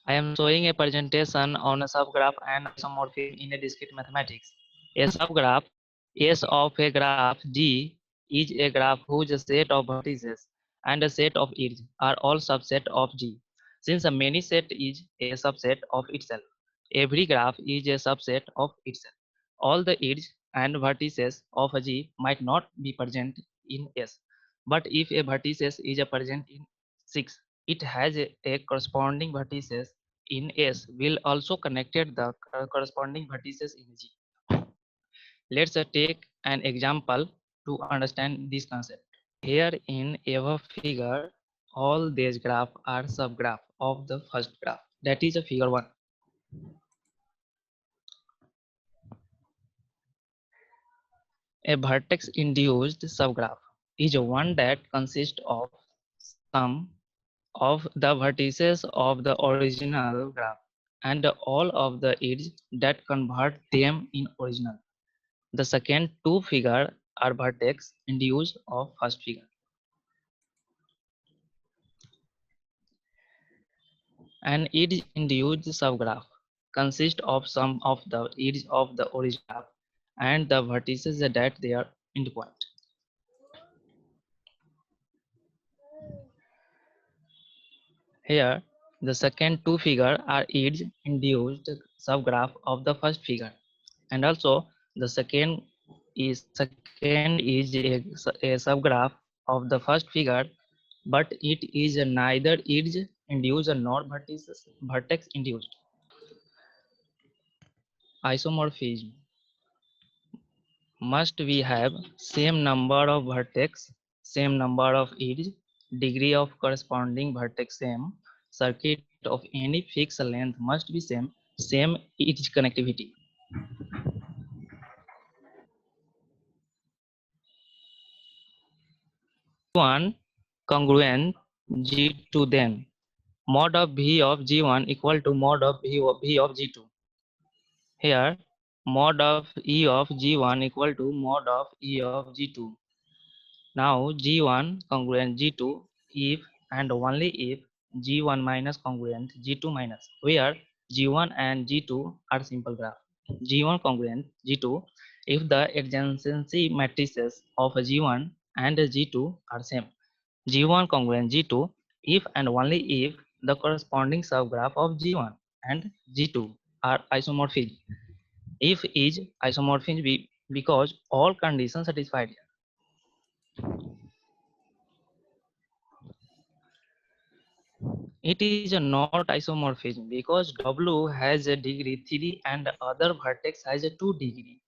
I am showing a presentation on a subgraph and isomorphism in a discrete mathematics. A subgraph S of a graph G is a graph whose set of vertices and a set of edges are all subset of G. Since a many set is a subset of itself, every graph is a subset of itself. All the edges and vertices of a G might not be present in S, but if a vertices is a present in 6, it has a corresponding vertices in S will also connected the corresponding vertices in G. Let's take an example to understand this concept. Here in above figure, all these graphs are subgraph of the first graph. That is a figure 1. A vertex induced subgraph is one that consists of sum of the vertices of the original graph and all of the edges that convert them in original. The second two figures are vertex induced of first figure. An edge-induced subgraph consists of sum of the edges of the original graph and the vertices that their endpoint. Here, the second two figures are edge-induced subgraph of the first figure, and also the second is a subgraph of the first figure, but it is neither edge-induced nor vertex-induced. Isomorphism. Must we have same number of vertex, same number of edge, degree of corresponding vertex same, circuit of any fixed length must be same edge connectivity. G1 congruent G2 then. Mod of V of G1 equal to mod of V of G2. Here, mod of E of G1 equal to mod of E of G2. Now G1 congruent G2 if and only if G1 minus congruent G2 minus, where G1 and G2 are simple graph. G1 congruent G2 if the adjacency matrices of G1 and G2 are same. G1 congruent G2 if and only if the corresponding subgraph of G1 and G2 are isomorphic. If is isomorphic because all conditions satisfied. It is not isomorphism because W has a degree 3 and other vertex has a 2 degree.